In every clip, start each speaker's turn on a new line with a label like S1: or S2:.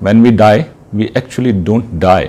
S1: When we die, we actually don't die।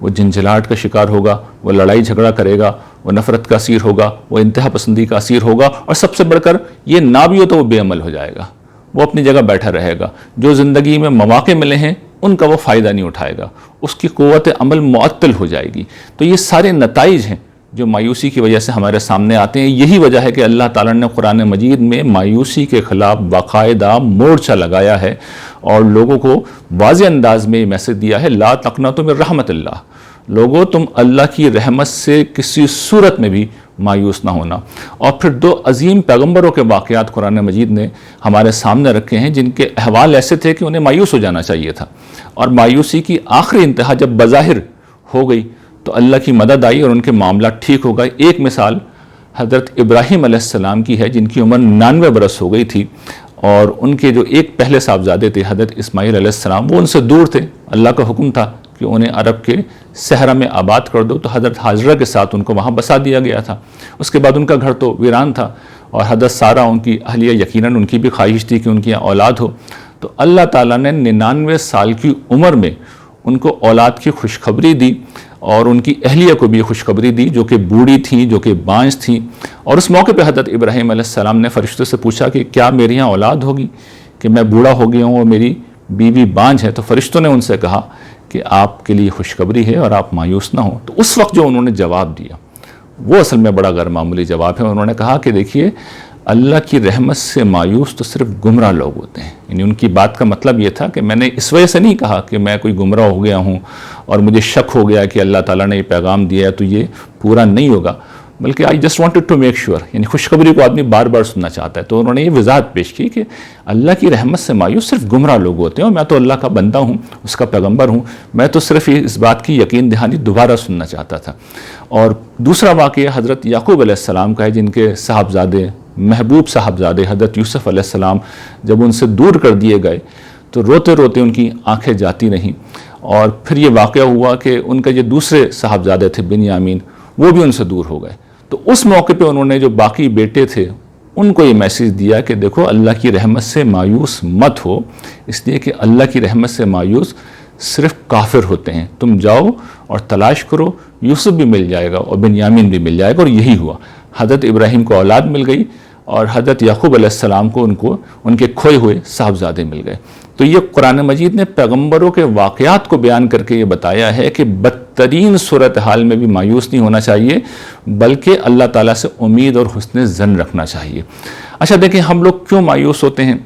S1: وہ جھنجھلاہٹ کا شکار ہوگا، وہ لڑائی جھگڑا کرے گا، وہ نفرت کا اسیر ہوگا، وہ انتہا پسندی کا اسیر ہوگا، اور سب سے بڑھ کر یہ نہ بھی ہو تو وہ بے عمل ہو جائے گا، وہ اپنی جگہ بیٹھا رہے گا، جو زندگی میں مواقع ملے ہیں ان کا وہ فائدہ نہیں اٹھائے گا، اس کی قوت عمل معطل ہو جائے گی۔ تو یہ سارے نتائج ہیں جو مایوسی کی وجہ سے ہمارے سامنے آتے ہیں۔ یہی وجہ ہے کہ اللہ تعالیٰ نے قرآن مجید میں مایوسی کے خلاف باقاعدہ مورچہ لگایا ہے اور لوگوں کو واضح انداز میں یہ میسج دیا ہے، لا تقنطوا من رحمت اللہ، لوگوں تم اللہ کی رحمت سے کسی صورت میں بھی مایوس نہ ہونا۔ اور پھر دو عظیم پیغمبروں کے واقعات قرآن مجید نے ہمارے سامنے رکھے ہیں جن کے احوال ایسے تھے کہ انہیں مایوس ہو جانا چاہیے تھا، اور مایوسی کی آخری انتہا جب بظاہر ہو گئی تو اللہ کی مدد آئی اور ان کے معاملات ٹھیک ہو گئے۔ ایک مثال حضرت ابراہیم علیہ السلام کی ہے جن کی عمر 99 برس ہو گئی تھی، اور ان کے جو ایک پہلے صاحبزادے تھے حضرت اسماعیل علیہ السلام، وہ ان سے دور تھے، اللہ کا حکم تھا کہ انہیں عرب کے صحرا میں آباد کر دو، تو حضرت حاجرہ کے ساتھ ان کو وہاں بسا دیا گیا تھا۔ اس کے بعد ان کا گھر تو ویران تھا، اور حضرت سارہ ان کی اہلیہ، یقیناً ان کی بھی خواہش تھی کہ ان کی اولاد ہو، تو اللہ تعالیٰ نے 99 سال کی عمر میں ان کو اولاد کی خوشخبری دی، اور ان کی اہلیہ کو بھی خوشخبری دی جو کہ بوڑھی تھیں، جو کہ بانجھ تھیں۔ اور اس موقع پہ حضرت ابراہیم علیہ السلام نے فرشتوں سے پوچھا کہ کیا میرے یہاں اولاد ہوگی، کہ میں بوڑھا ہو گیا ہوں اور میری بیوی بانجھ ہے؟ تو فرشتوں نے ان سے کہا کہ آپ کے لیے خوشخبری ہے اور آپ مایوس نہ ہوں۔ تو اس وقت جو انہوں نے جواب دیا وہ اصل میں بڑا غیر معمولی جواب ہے۔ انہوں نے کہا کہ دیکھیے، اللہ کی رحمت سے مایوس تو صرف گمراہ لوگ ہوتے ہیں۔ یعنی ان کی بات کا مطلب یہ تھا کہ میں نے اس وجہ سے نہیں کہا کہ میں کوئی گمراہ ہو گیا ہوں اور مجھے شک ہو گیا کہ اللہ تعالیٰ نے یہ پیغام دیا ہے تو یہ پورا نہیں ہوگا، بلکہ I just wanted to make sure, یعنی خوشخبری کو آدمی بار بار سننا چاہتا ہے۔ تو انہوں نے یہ وضاحت پیش کی کہ اللہ کی رحمت سے مایوس صرف گمراہ لوگ ہوتے ہیں، اور میں تو اللہ کا بندہ ہوں، اس کا پیغمبر ہوں، میں تو صرف اس بات کی یقین دہانی دوبارہ سننا چاہتا تھا۔ اور دوسرا واقعہ حضرت یعقوب علیہ السلام کا ہے، جن کے صاحبزادے، محبوب صاحبزادے حضرت یوسف علیہ السلام جب ان سے دور کر دیے گئے تو روتے روتے ان کی آنکھیں جاتی رہیں، اور پھر یہ واقعہ ہوا کہ ان کے جو دوسرے صاحبزادے تھے بنیامین، وہ بھی ان سے دور ہو گئے۔ تو اس موقع پہ انہوں نے جو باقی بیٹے تھے ان کو یہ میسیج دیا کہ دیکھو، اللہ کی رحمت سے مایوس مت ہو، اس لیے کہ اللہ کی رحمت سے مایوس صرف کافر ہوتے ہیں، تم جاؤ اور تلاش کرو، یوسف بھی مل جائے گا اور بنیامین بھی مل جائے گا۔ اور یہی ہوا، حضرت ابراہیم کو اولاد مل گئی، اور حضرت یعقوب علیہ السلام کو ان کے کھوئے ہوئے صاحبزادے مل گئے۔ تو یہ قرآن مجید نے پیغمبروں کے واقعات کو بیان کر کے یہ بتایا ہے کہ بدترین صورتحال میں بھی مایوس نہیں ہونا چاہیے، بلکہ اللہ تعالیٰ سے امید اور حسن ظن رکھنا چاہیے۔ اچھا دیکھیں، ہم لوگ کیوں مایوس ہوتے ہیں،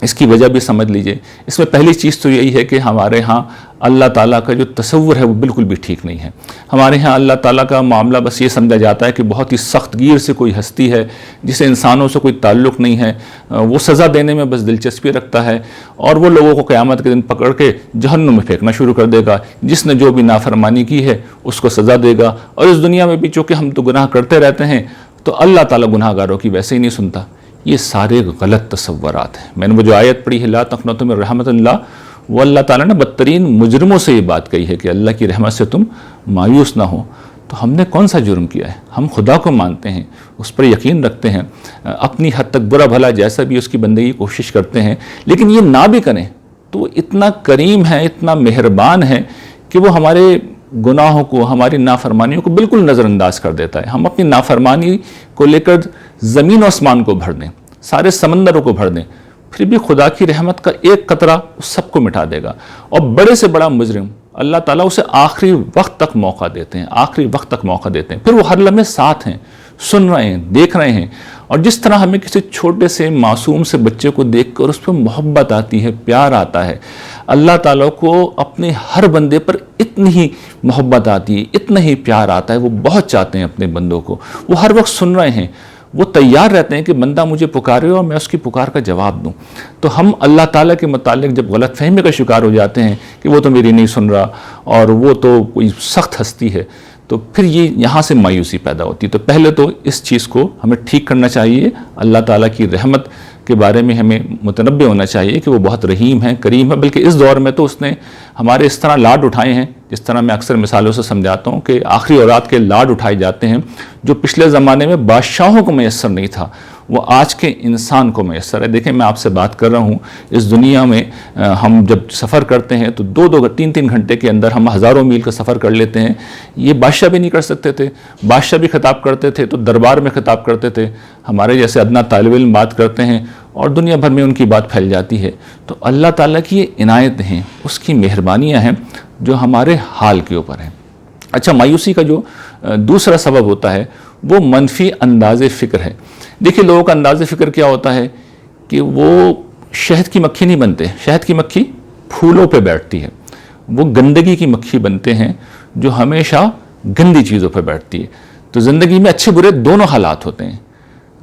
S1: اس کی وجہ بھی سمجھ لیجئے۔ اس میں پہلی چیز تو یہی ہے کہ ہمارے ہاں اللہ تعالیٰ کا جو تصور ہے وہ بالکل بھی ٹھیک نہیں ہے۔ ہمارے ہاں اللہ تعالیٰ کا معاملہ بس یہ سمجھا جاتا ہے کہ بہت ہی سخت گیر سے کوئی ہستی ہے جسے انسانوں سے کوئی تعلق نہیں ہے، وہ سزا دینے میں بس دلچسپی رکھتا ہے، اور وہ لوگوں کو قیامت کے دن پکڑ کے جہنم میں پھینکنا شروع کر دے گا، جس نے جو بھی نافرمانی کی ہے اس کو سزا دے گا۔ اور اس دنیا میں بھی چونکہ ہم تو گناہ کرتے رہتے ہیں تو اللہ تعالیٰ گناہ گاروں کی ویسے ہی نہیں سنتا۔ یہ سارے غلط تصورات ہیں۔ میں نے وہ جو آیت پڑھی ہے لا تقنطوا من رحمت اللہ، وہ اللہ تعالیٰ نے بدترین مجرموں سے یہ بات کہی ہے کہ اللہ کی رحمت سے تم مایوس نہ ہو۔ تو ہم نے کون سا جرم کیا ہے؟ ہم خدا کو مانتے ہیں، اس پر یقین رکھتے ہیں، اپنی حد تک برا بھلا جیسا بھی اس کی بندگی کی کوشش کرتے ہیں، لیکن یہ نہ بھی کریں تو وہ اتنا کریم ہے، اتنا مہربان ہے کہ وہ ہمارے گناہوں کو، ہماری نافرمانیوں کو بالکل نظر انداز کر دیتا ہے۔ ہم اپنی نافرمانی کو لے کر زمین و آسمان کو بھر دیں، سارے سمندروں کو بھر دیں، پھر بھی خدا کی رحمت کا ایک قطرہ اس سب کو مٹا دے گا۔ اور بڑے سے بڑا مجرم اللہ تعالیٰ اسے آخری وقت تک موقع دیتے ہیں، آخری وقت تک موقع دیتے ہیں، پھر وہ ہر لمحے ساتھ ہیں، سن رہے ہیں، دیکھ رہے ہیں۔ اور جس طرح ہمیں کسی چھوٹے سے معصوم سے بچے کو دیکھ کر اس پہ محبت آتی ہے، پیار آتا ہے، اللہ تعالیٰ کو اپنے ہر بندے پر اتنی ہی محبت آتی ہے، اتنا ہی پیار آتا ہے، وہ بہت چاہتے ہیں اپنے بندوں کو، وہ ہر وقت سن رہے ہیں، وہ تیار رہتے ہیں کہ بندہ مجھے پکارے اور میں اس کی پکار کا جواب دوں۔ تو ہم اللہ تعالیٰ کے متعلق جب غلط فہمی کا شکار ہو جاتے ہیں کہ وہ تو میری نہیں سن رہا اور وہ تو کوئی سخت ہستی ہے، تو پھر یہ یہاں سے مایوسی پیدا ہوتی ہے۔ تو پہلے تو اس چیز کو ہمیں ٹھیک کرنا چاہیے، اللہ تعالیٰ کی رحمت کے بارے میں ہمیں متنبع ہونا چاہیے کہ وہ بہت رحیم ہے، کریم ہے، بلکہ اس دور میں تو اس نے ہمارے اس طرح لاڈ اٹھائے ہیں، جس طرح میں اکثر مثالوں سے سمجھاتا ہوں کہ آخری اولاد کے لاڈ اٹھائے جاتے ہیں، جو پچھلے زمانے میں بادشاہوں کو میسر نہیں تھا وہ آج کے انسان کو میسر ہے۔ دیکھیں میں آپ سے بات کر رہا ہوں، اس دنیا میں ہم جب سفر کرتے ہیں تو 2-3 گھنٹے کے اندر ہم ہزاروں میل کا سفر کر لیتے ہیں۔ یہ بادشاہ بھی نہیں کر سکتے تھے، بادشاہ بھی خطاب کرتے تھے تو دربار میں خطاب کرتے تھے، ہمارے جیسے ادنا طالب علم بات کرتے ہیں اور دنیا بھر میں ان کی بات پھیل جاتی ہے۔ تو اللہ تعالیٰ کی یہ عنایت ہیں، اس کی مہربانیاں ہیں جو ہمارے حال کے اوپر ہیں۔ اچھا، مایوسی کا جو دوسرا سبب ہوتا ہے وہ منفی انداز فکر ہے۔ دیکھیے لوگوں کا انداز فکر کیا ہوتا ہے کہ وہ شہد کی مکھی نہیں بنتے، شہد کی مکھی پھولوں پہ بیٹھتی ہے، وہ گندگی کی مکھی بنتے ہیں جو ہمیشہ گندی چیزوں پہ بیٹھتی ہے۔ تو زندگی میں اچھے برے دونوں حالات ہوتے ہیں۔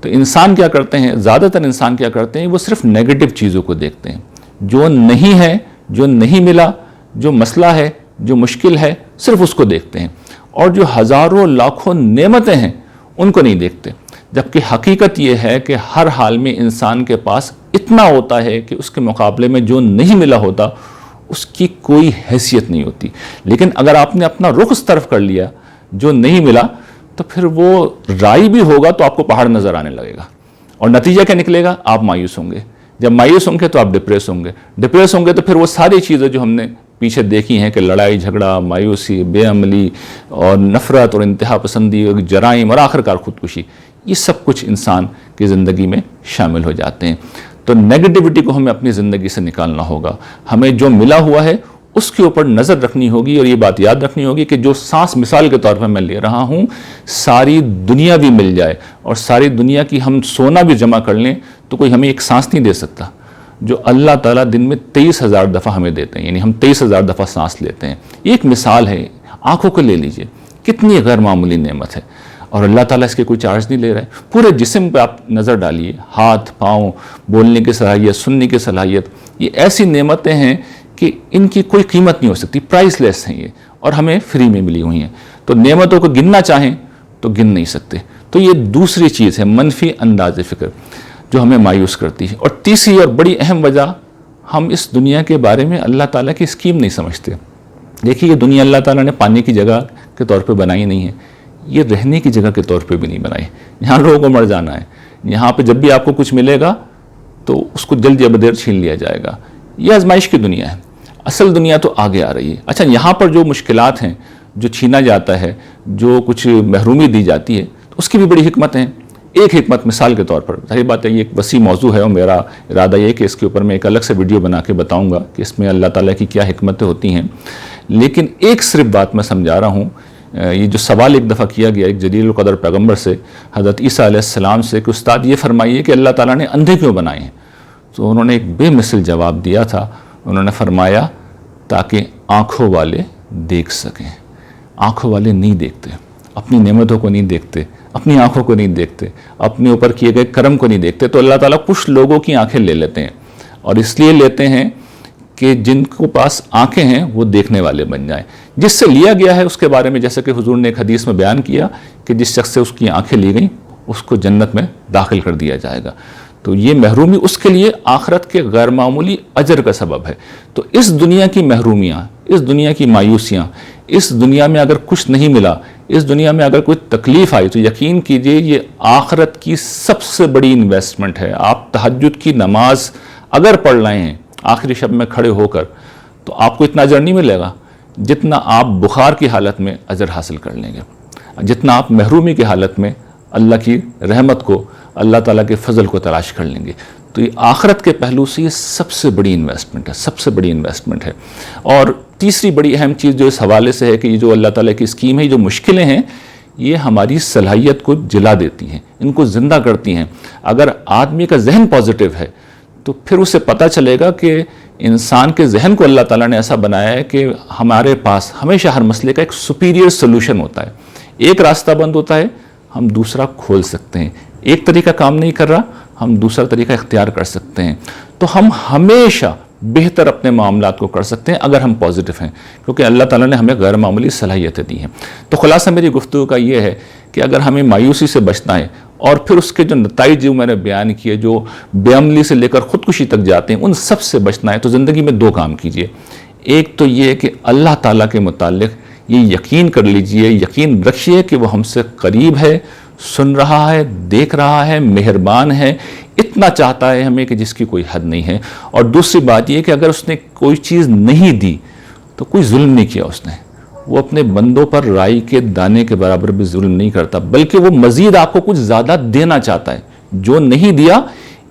S1: تو انسان کیا کرتے ہیں، زیادہ تر انسان کیا کرتے ہیں، وہ صرف نیگیٹو چیزوں کو دیکھتے ہیں، جو نہیں ہے، جو نہیں ملا، جو مسئلہ ہے، جو مشکل ہے، صرف اس کو دیکھتے ہیں، اور جو ہزاروں لاکھوں نعمتیں ہیں ان کو نہیں دیکھتے۔ جبکہ حقیقت یہ ہے کہ ہر حال میں انسان کے پاس اتنا ہوتا ہے کہ اس کے مقابلے میں جو نہیں ملا ہوتا اس کی کوئی حیثیت نہیں ہوتی۔ لیکن اگر آپ نے اپنا رخ اس طرف کر لیا جو نہیں ملا تو پھر وہ رائی بھی ہوگا تو آپ کو پہاڑ نظر آنے لگے گا، اور نتیجہ کیا نکلے گا، آپ مایوس ہوں گے۔ جب مایوس ہوں گے تو آپ ڈپریس ہوں گے، ڈپریس ہوں گے تو پھر وہ ساری چیزیں جو ہم نے پیچھے دیکھی ہیں کہ لڑائی جھگڑا، مایوسی، بے عملی اور نفرت اور انتہا پسندی اور جرائم اور آخرکار خودکشی، یہ سب کچھ انسان کی زندگی میں شامل ہو جاتے ہیں۔ تو نیگیٹیوٹی کو ہمیں اپنی زندگی سے نکالنا ہوگا، ہمیں جو ملا ہوا ہے اس کے اوپر نظر رکھنی ہوگی، اور یہ بات یاد رکھنی ہوگی کہ جو سانس مثال کے طور پر میں لے رہا ہوں، ساری دنیا بھی مل جائے اور ساری دنیا کی ہم سونا بھی جمع کر لیں تو کوئی ہمیں ایک سانس نہیں دے سکتا جو اللہ تعالیٰ دن میں 23,000 دفعہ ہمیں دیتے ہیں، یعنی ہم 23,000 دفعہ سانس لیتے ہیں۔ یہ ایک مثال ہے، آنکھوں کو لے لیجئے، کتنی غیر معمولی نعمت ہے، اور اللہ تعالیٰ اس کے کوئی چارج نہیں لے رہا ہے۔ پورے جسم پہ آپ نظر ڈالیے، ہاتھ، پاؤں، بولنے کی صلاحیت، سننے کی صلاحیت، یہ ایسی نعمتیں ہیں کہ ان کی کوئی قیمت نہیں ہو سکتی، پرائس لیس ہیں یہ، اور ہمیں فری میں ملی ہوئی ہیں۔ تو نعمتوں کو گننا چاہیں تو گن نہیں سکتے۔ تو یہ دوسری چیز ہے منفی انداز فکر جو ہمیں مایوس کرتی ہے۔ اور تیسری اور بڑی اہم وجہ، ہم اس دنیا کے بارے میں اللہ تعالیٰ کی اسکیم نہیں سمجھتے۔ دیکھیے یہ دنیا اللہ تعالیٰ نے پانے کی جگہ کے طور پہ بنائی نہیں ہے، یہ رہنے کی جگہ کے طور پہ بھی نہیں بنائی۔ یہاں لوگوں کو مر جانا ہے، یہاں پہ جب بھی آپ کو کچھ ملے گا تو اس کو جلد یا بدیر چھین لیا جائے گا۔ یہ آزمائش کی دنیا ہے، اصل دنیا تو آگے آ رہی ہے۔ اچھا، یہاں پر جو مشکلات ہیں، جو چھینا جاتا ہے، جو کچھ محرومی دی جاتی ہے، اس کی بھی بڑی حکمت ہیں۔ ایک حکمت مثال کے طور پر، ظاہر بات ہے یہ ایک وسیع موضوع ہے اور میرا ارادہ یہ ہے کہ اس کے اوپر میں ایک الگ سے ویڈیو بنا کے بتاؤں گا کہ اس میں اللہ تعالیٰ کی کیا حکمتیں ہوتی ہیں، لیکن ایک صرف بات میں سمجھا رہا ہوں۔ یہ جو سوال ایک دفعہ کیا گیا ایک جلیل القدر پیغمبر سے، حضرت عیسیٰ علیہ السلام سے، کہ استاد یہ فرمائیے کہ اللہ تعالیٰ نے اندھے کیوں بنائے ہیں؟ تو انہوں نے ایک بے مثل جواب دیا تھا۔ انہوں نے فرمایا تاکہ آنکھوں والے دیکھ سکیں۔ آنکھوں والے نہیں دیکھتے، اپنی نعمتوں کو نہیں دیکھتے، اپنی آنکھوں کو نہیں دیکھتے، اپنے اوپر کیے گئے کرم کو نہیں دیکھتے۔ تو اللہ تعالیٰ کچھ لوگوں کی آنکھیں لے لیتے ہیں، اور اس لیے لیتے ہیں کہ جن کو پاس آنکھیں ہیں وہ دیکھنے والے بن جائیں۔ جس سے لیا گیا ہے اس کے بارے میں جیسا کہ حضور نے ایک حدیث میں بیان کیا کہ جس شخص سے اس کی آنکھیں لی گئیں اس کو جنت میں داخل کر دیا جائے گا۔ تو یہ محرومی اس کے لیے آخرت کے غیر معمولی اجر کا سبب ہے۔ تو اس دنیا کی محرومیاں، اس دنیا کی مایوسیاں، اس دنیا میں اگر کچھ نہیں ملا، اس دنیا میں اگر کوئی تکلیف آئی تو یقین کیجئے یہ آخرت کی سب سے بڑی انویسٹمنٹ ہے۔ آپ تہجد کی نماز اگر پڑھ رہے ہیں آخری شب میں کھڑے ہو کر تو آپ کو اتنا اجر نہیں ملے گا جتنا آپ بخار کی حالت میں اجر حاصل کر لیں گے، جتنا آپ محرومی کی حالت میں اللہ کی رحمت کو، اللہ تعالیٰ کے فضل کو تلاش کر لیں گے۔ تو یہ آخرت کے پہلو سے یہ سب سے بڑی انویسٹمنٹ ہے، سب سے بڑی انویسٹمنٹ ہے۔ اور تیسری بڑی اہم چیز جو اس حوالے سے ہے کہ یہ جو اللہ تعالیٰ کی اسکیم ہے، یہ جو مشکلیں ہیں یہ ہماری صلاحیت کو جلا دیتی ہیں، ان کو زندہ کرتی ہیں۔ اگر آدمی کا ذہن پازیٹیو ہے تو پھر اسے پتہ چلے گا کہ انسان کے ذہن کو اللہ تعالیٰ نے ایسا بنایا ہے کہ ہمارے پاس ہمیشہ ہر مسئلے کا ایک سپیریئر سلوشن ہوتا ہے۔ ایک راستہ بند ہوتا ہے، ہم دوسرا کھول سکتے ہیں۔ ایک طریقہ کام نہیں کر رہا، ہم دوسرا طریقہ اختیار کر سکتے ہیں۔ تو ہم ہمیشہ بہتر اپنے معاملات کو کر سکتے ہیں اگر ہم پازیٹیو ہیں، کیونکہ اللہ تعالیٰ نے ہمیں غیر معمولی صلاحیتیں دی ہیں۔ تو خلاصہ میری گفتگو کا یہ ہے کہ اگر ہمیں مایوسی سے بچنا ہے اور پھر اس کے جو نتائج جو میں نے بیان کیے، جو بے عملی سے لے کر خودکشی تک جاتے ہیں، ان سب سے بچنا ہے تو زندگی میں دو کام کیجئے۔ ایک تو یہ کہ اللہ تعالیٰ کے متعلق یہ یقین کر لیجئے، یقین رکھیے کہ وہ ہم سے قریب ہے، سن رہا ہے، دیکھ رہا ہے، مہربان ہے، اتنا چاہتا ہے ہمیں کہ جس کی کوئی حد نہیں ہے۔ اور دوسری بات یہ کہ اگر اس نے کوئی چیز نہیں دی تو کوئی ظلم نہیں کیا اس نے، وہ اپنے بندوں پر رائی کے دانے کے برابر بھی ظلم نہیں کرتا، بلکہ وہ مزید آپ کو کچھ زیادہ دینا چاہتا ہے، جو نہیں دیا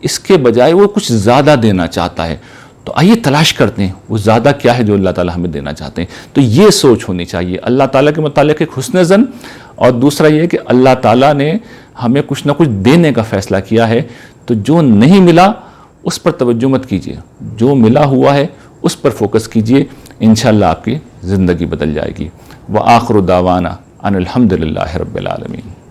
S1: اس کے بجائے وہ کچھ زیادہ دینا چاہتا ہے۔ تو آئیے تلاش کرتے ہیں وہ زیادہ کیا ہے جو اللہ تعالیٰ ہمیں دینا چاہتے ہیں۔ تو یہ سوچ ہونی چاہیے اللہ تعالیٰ کے متعلق ایک حسن ظن، اور دوسرا یہ کہ اللہ تعالیٰ نے ہمیں کچھ نہ کچھ دینے کا فیصلہ کیا ہے، تو جو نہیں ملا اس پر توجہ مت کیجیے، جو ملا ہوا ہے اس پر فوکس کیجیے، انشاءاللہ آپ کی زندگی بدل جائے گی۔ وآخر دعوانا ان الحمد للہ رب العالمین۔